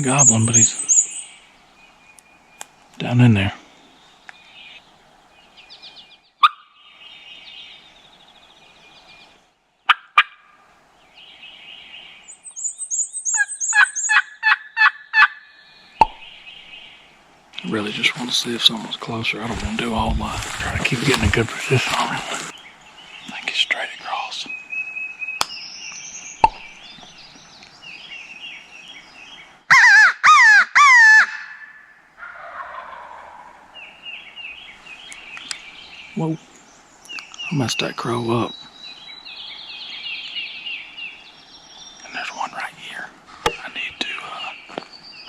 gobbling, but he's down in there. I really just want to see if someone's closer. I don't want to do a whole lot. Try to keep getting a good position on him. I think he's straight across. Whoa. I messed that crow up. And there's one right here. I need to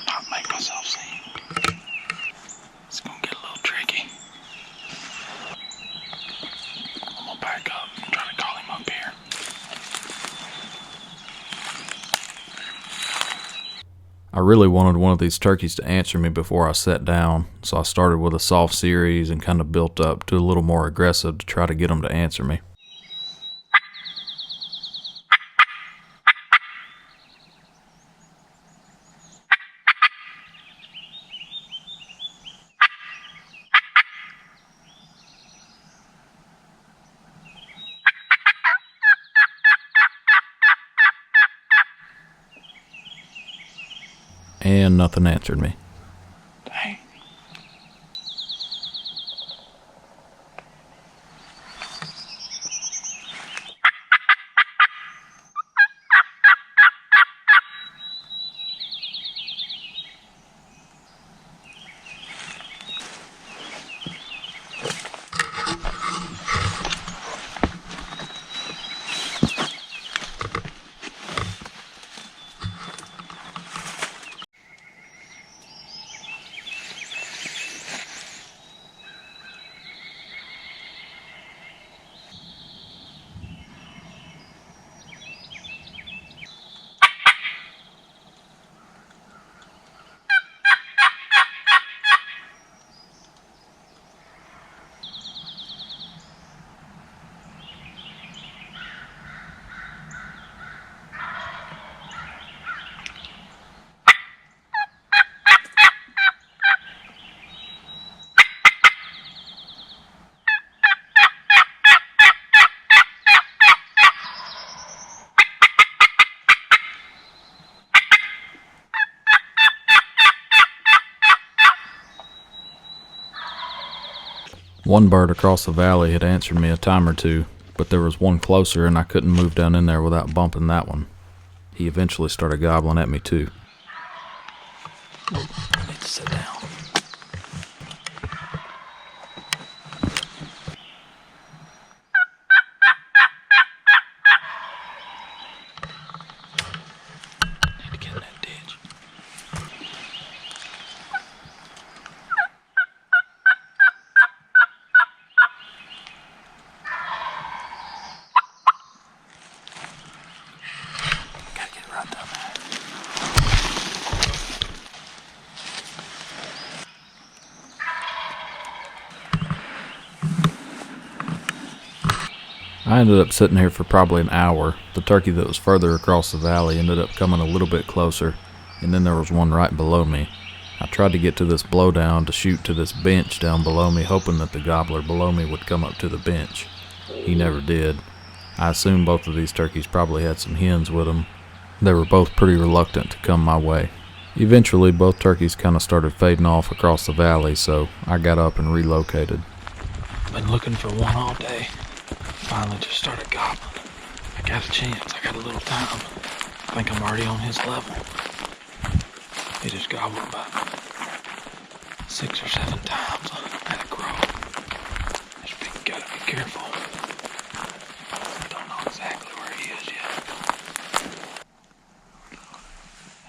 not make myself seen. It's gonna get a little tricky. I'm gonna back up and try to call him up here. I really wanted one of these turkeys to answer me before I sat down, so I started with a soft series and kind of built up to a little more aggressive to try to get them to answer me. And nothing answered me. Dang. One bird across the valley had answered me a time or two, but there was one closer and I couldn't move down in there without bumping that one. He eventually started gobbling at me too. I need to sit down. Need to get in that ditch. Gotta get right down there. I ended up sitting here for probably an hour. The turkey that was further across the valley ended up coming a little bit closer, and then there was one right below me. I tried to get to this blowdown to shoot to this bench down below me, hoping that the gobbler below me would come up to the bench. He never did. I assume both of these turkeys probably had some hens with them. They were both pretty reluctant to come my way. Eventually, both turkeys kind of started fading off across the valley, so I got up and relocated. Been looking for one all day. Finally just started gobbling. I got a chance. I got a little time. I think I'm already on his level. He just gobbled about 6 or 7 times at a crow. Just gotta be careful. Don't know exactly where he is yet.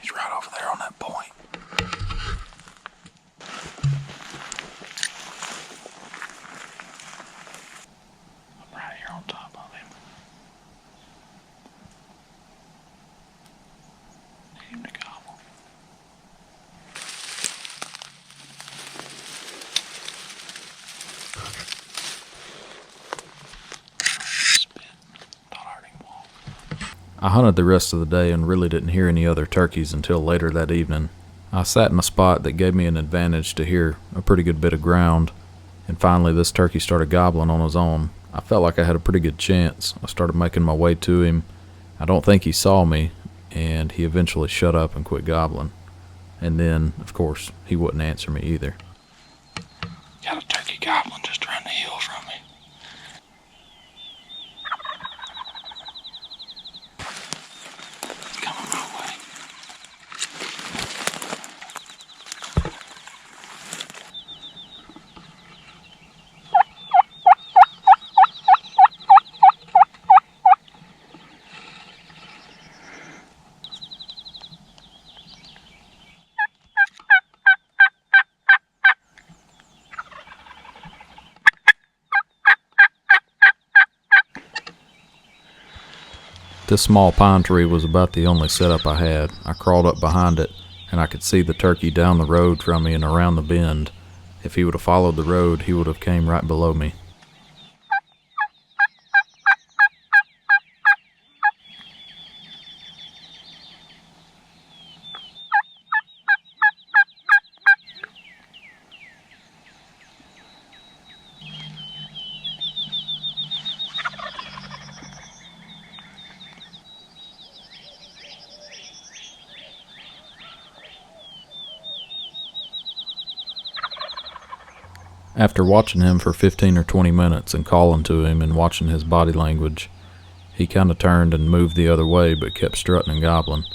He's right over there on that point. I'm right here on top of him. Need him to gobble. I hunted the rest of the day and really didn't hear any other turkeys until later that evening. I sat in a spot that gave me an advantage to hear a pretty good bit of ground, and finally this turkey started gobbling on his own. I felt like I had a pretty good chance. I started making my way to him. I don't think he saw me, and he eventually shut up and quit gobbling. And then, of course, he wouldn't answer me either. Got a turkey gobbling just around the hill from me. It's coming my way. This small pine tree was about the only setup I had. I crawled up behind it, and I could see the turkey down the road from me and around the bend. If he would have followed the road, he would have came right below me. After watching him for 15 or 20 minutes and calling to him and watching his body language, he kind of turned and moved the other way but kept strutting and gobbling.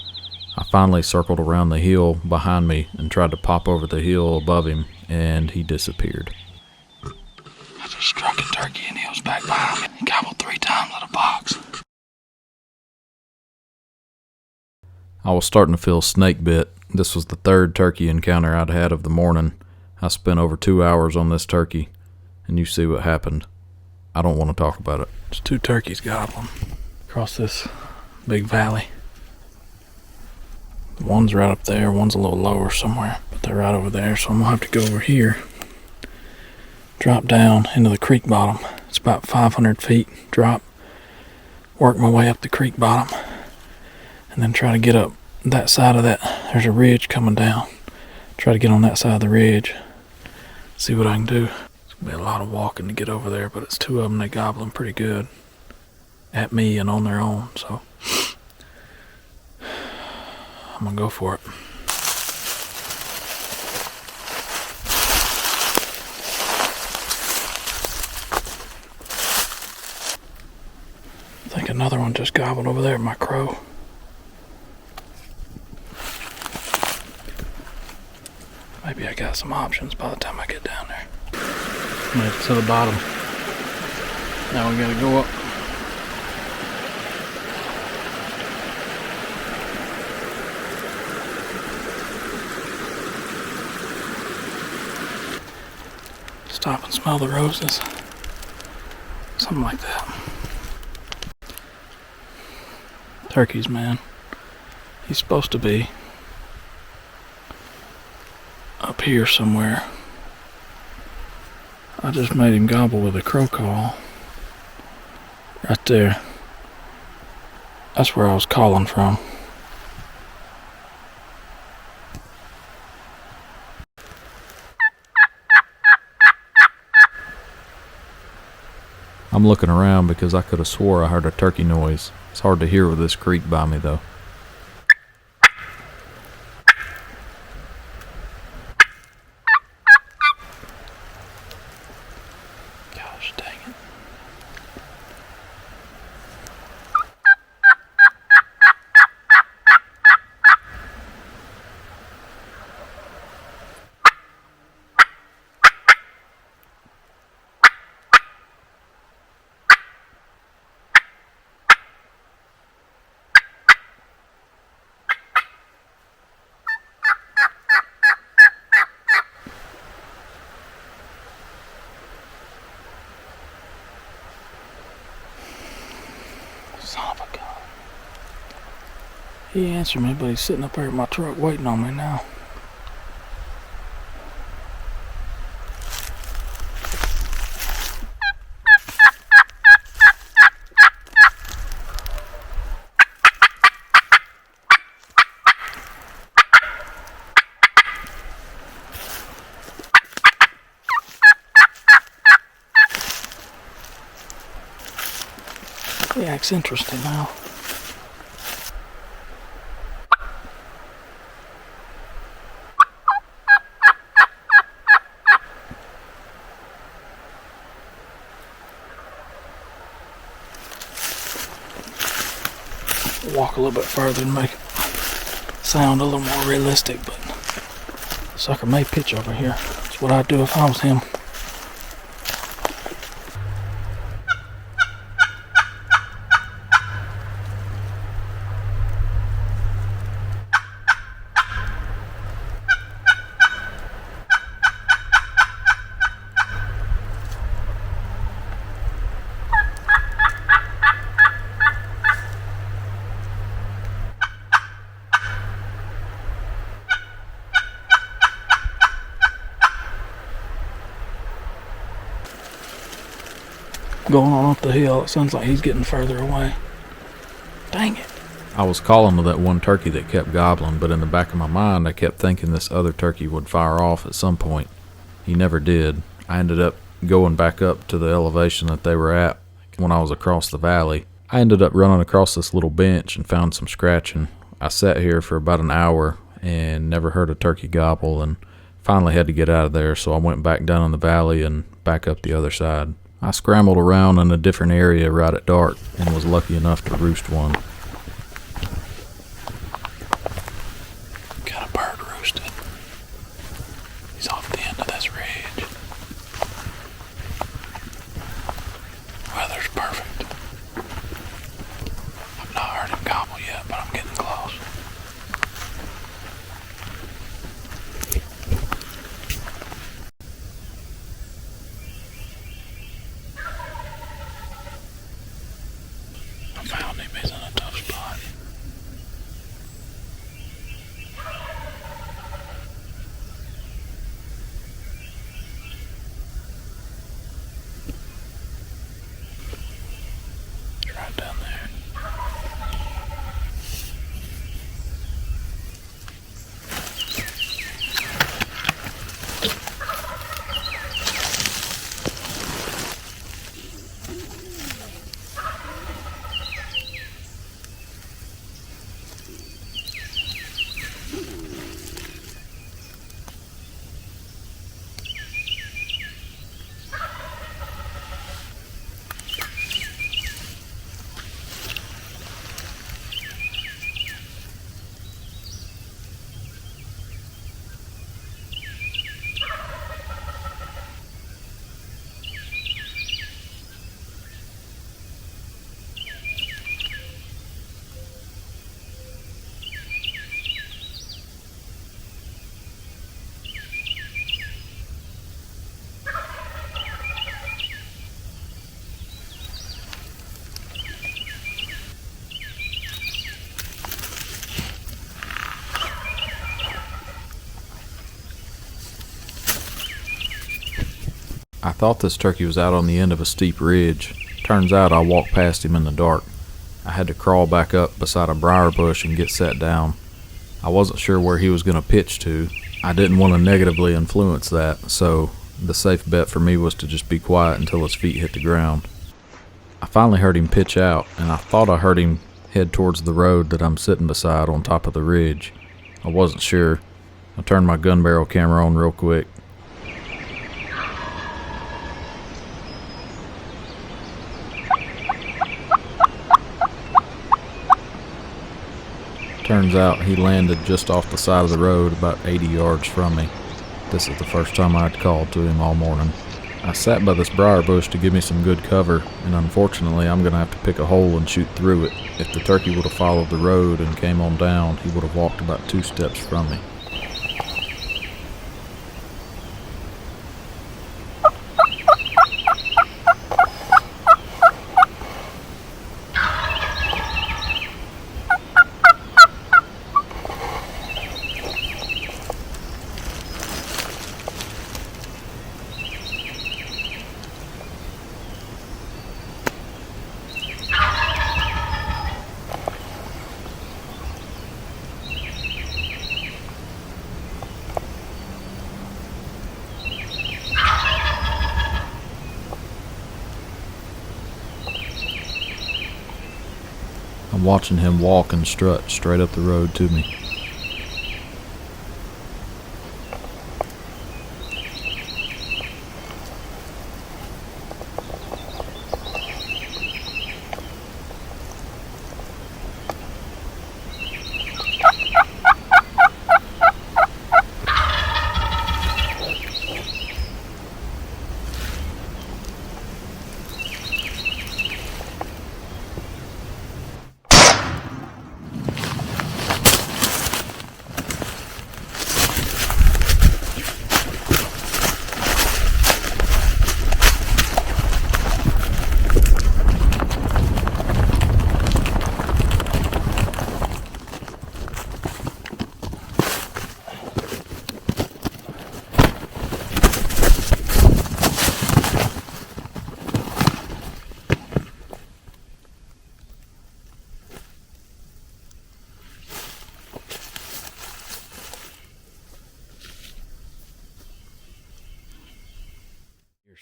I finally circled around the hill behind me and tried to pop over the hill above him, and he disappeared. I just struck a turkey and he was back behind me. He gobbled 3 times at a box. I was starting to feel snake bit. This was the 3rd turkey encounter I'd had of the morning. I spent over 2 hours on this turkey, and you see what happened. I don't want to talk about it. There's 2 turkeys gobbling across this big valley. One's right up there, one's a little lower somewhere, but they're right over there, so I'm gonna have to go over here, drop down into the creek bottom. It's about 500 feet drop, work my way up the creek bottom, and then try to get up that side of that. There's a ridge coming down. Try to get on that side of the ridge. See what I can do. It's gonna be a lot of walking to get over there, but it's 2 of them. They gobbling pretty good at me and on their own, so I'm gonna go for it. I think another one just gobbled over there at my crow. Maybe I got some options by the time I get down there. Made it to the bottom. Now we gotta go up. Stop and smell the roses. Something like that. Turkeys, man. He's supposed to be up here somewhere. I just made him gobble with a crow call. Right there. That's where I was calling from. I'm looking around because I could have swore I heard a turkey noise. It's hard to hear with this creek by me though. Gosh dang it. Son of a gun. He answered me, but he's sitting up there at my truck waiting on me now. He acts interesting now. Walk a little bit further and make it sound a little more realistic, but the sucker may pitch over here. That's what I'd do if I was him. Going on up the hill, it sounds like he's getting further away. Dang it. I was calling to that one turkey that kept gobbling, but in the back of my mind I kept thinking this other turkey would fire off at some point. He never did. I ended up going back up to the elevation that they were at when I was across the valley. I ended up running across this little bench and found some scratching. I sat here for about an hour and never heard a turkey gobble, and finally had to get out of there, so I went back down in the valley and back up the other side. I scrambled around in a different area right at dark and was lucky enough to roost one. Got a bird roosted. He's off the end of this ridge. Weather's perfect. I've not heard him gobble yet, but I'm getting close. I found him. He's in a tough spot. He's right down there. I thought this turkey was out on the end of a steep ridge. Turns out I walked past him in the dark. I had to crawl back up beside a briar bush and get set down. I wasn't sure where he was going to pitch to. I didn't want to negatively influence that, so the safe bet for me was to just be quiet until his feet hit the ground. I finally heard him pitch out, and I thought I heard him head towards the road that I'm sitting beside on top of the ridge. I wasn't sure. I turned my gun barrel camera on real quick. Turns out he landed just off the side of the road about 80 yards from me. This is the first time I'd called to him all morning. I sat by this briar bush to give me some good cover, and unfortunately I'm going to have to pick a hole and shoot through it. If the turkey would have followed the road and came on down, he would have walked about 2 steps from me. I'm watching him walk and strut straight up the road to me.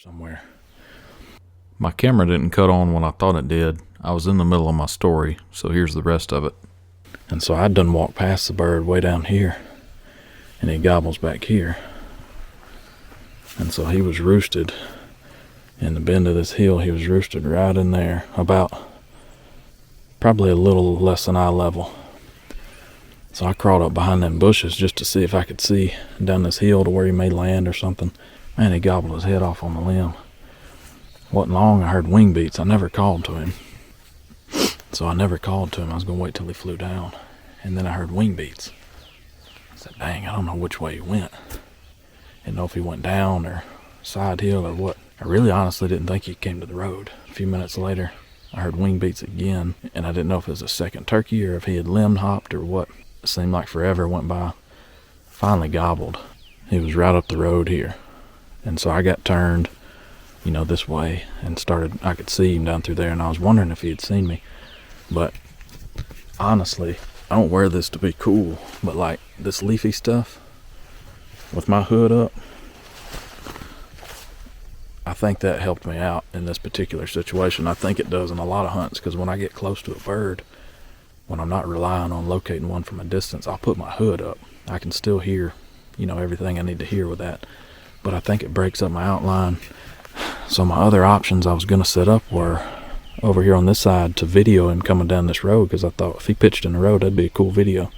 Somewhere. My camera didn't cut on when I thought it did. I was in the middle of my story, so here's the rest of it. And so I'd done walked past the bird way down here, and he gobbles back here. And so he was roosted in the bend of this hill. He was roosted right in there, about probably a little less than eye level. So I crawled up behind them bushes just to see if I could see down this hill to where he may land or something. Man, he gobbled his head off on the limb. Wasn't long, I heard wing beats. I never called to him. So I never called to him. I was going to wait till he flew down. And then I heard wing beats. I said, dang, I don't know which way he went. Didn't know if he went down or side hill or what. I really honestly didn't think he came to the road. A few minutes later, I heard wing beats again. And I didn't know if it was a second turkey or if he had limb hopped or what. It seemed like forever went by. Finally gobbled. He was right up the road here. And so I got turned, this way and I could see him down through there, and I was wondering if he had seen me. But honestly, I don't wear this to be cool, but like this leafy stuff with my hood up, I think that helped me out in this particular situation. I think it does in a lot of hunts, because when I get close to a bird, when I'm not relying on locating one from a distance, I'll put my hood up. I can still hear, everything I need to hear with that. But I think it breaks up my outline. So my other options I was going to set up were over here on this side to video him coming down this road, because I thought if he pitched in the road, that'd be a cool video.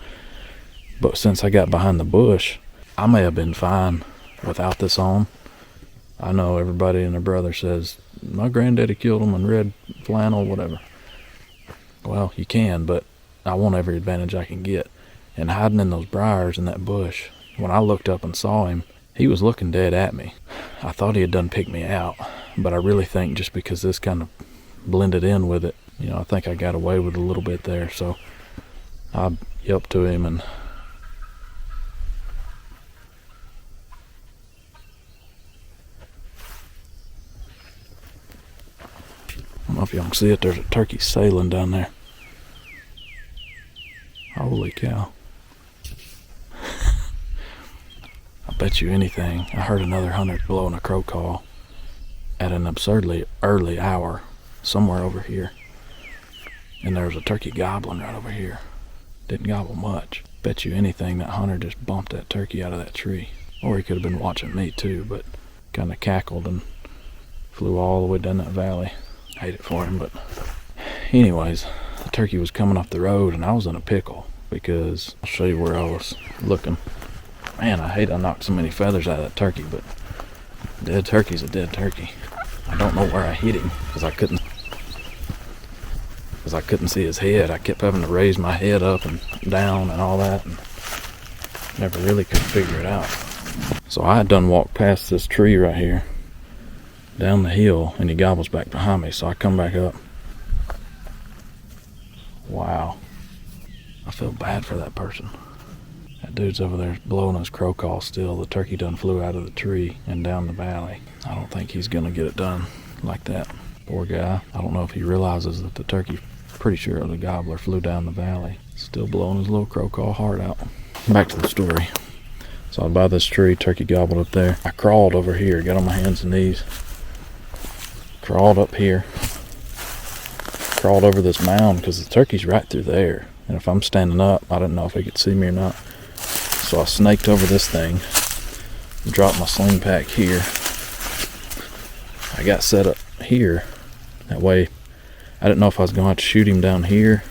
But since I got behind the bush, I may have been fine without this on. I know everybody and their brother says, my granddaddy killed him in red flannel, whatever. Well, you can, but I want every advantage I can get. And hiding in those briars in that bush, when I looked up and saw him, he was looking dead at me. I thought he had done picked me out, but I really think just because this kind of blended in with it, I think I got away with a little bit there. So I yelped to him, and I don't know if y'all can see it, there's a turkey sailing down there. Holy cow. I bet you anything, I heard another hunter blowing a crow call at an absurdly early hour somewhere over here. And there was a turkey gobbling right over here. Didn't gobble much. Bet you anything that hunter just bumped that turkey out of that tree. Or he could have been watching me too, but kind of cackled and flew all the way down that valley. Hate it for him, but anyways, the turkey was coming up the road and I was in a pickle, because I'll show you where I was looking. Man, I hate I knocked so many feathers out of that turkey, but a dead turkey's a dead turkey. I don't know where I hit him, because I couldn't see his head. I kept having to raise my head up and down and all that, and never really could figure it out. So I had done walked past this tree right here, down the hill, and he gobbles back behind me, so I come back up. Wow. I feel bad for that person. That dude's over there blowing his crow call still. The turkey done flew out of the tree and down the valley. I don't think he's gonna get it done like that. Poor guy. I don't know if he realizes that the turkey, pretty sure the gobbler, flew down the valley. Still blowing his little crow call heart out. Back to the story. So by this tree, turkey gobbled up there. I crawled over here, got on my hands and knees. Crawled up here. crawled over this mound because the turkey's right through there. And if I'm standing up, I didn't know if he could see me or not. So I snaked over this thing, dropped my sling pack here. I got set up here. That way, I didn't know if I was going to have to shoot him down here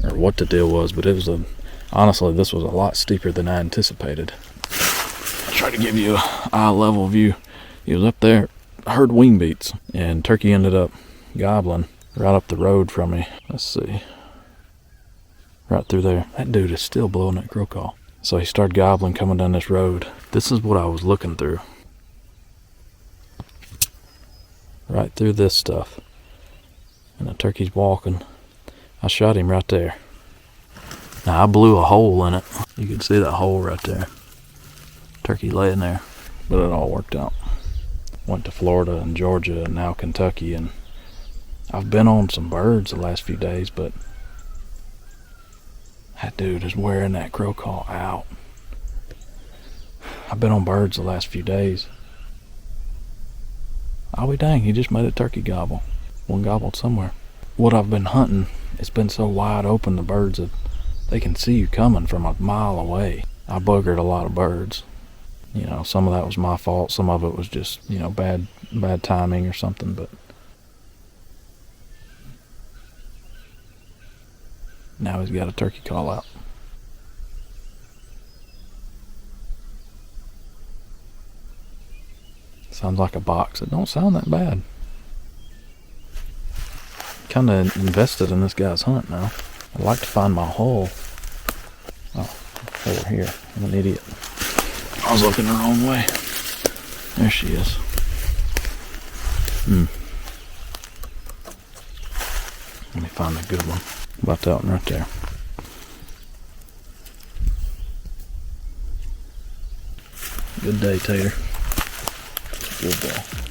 or what the deal was, but it was honestly, this was a lot steeper than I anticipated. I tried to give you an eye level view. He was up there, I heard wing beats, and turkey ended up gobbling right up the road from me. Let's see. Right through there. That dude is still blowing that crow call. So he started gobbling coming down this road. This is what I was looking through. Right through this stuff. And the turkey's walking. I shot him right there. Now I blew a hole in it. You can see that hole right there. Turkey laying there. But it all worked out. Went to Florida and Georgia and now Kentucky, and I've been on some birds the last few days, but that dude is wearing that crow call out. I've been on birds the last few days. I'll be dang, he just made a turkey gobble. One gobbled somewhere. What I've been hunting, it's been so wide open, the birds, that they can see you coming from a mile away. I buggered a lot of birds. You know, some of that was my fault. Some of it was just, you know, bad timing or something, but now he's got a turkey call out. Sounds like a box. It don't sound that bad. Kind of invested in this guy's hunt now. I'd like to find my hole. Oh, over here. I'm an idiot. I was looking the wrong way. There she is. Let me find a good one. About that one right there. Good day, Tater. Good day.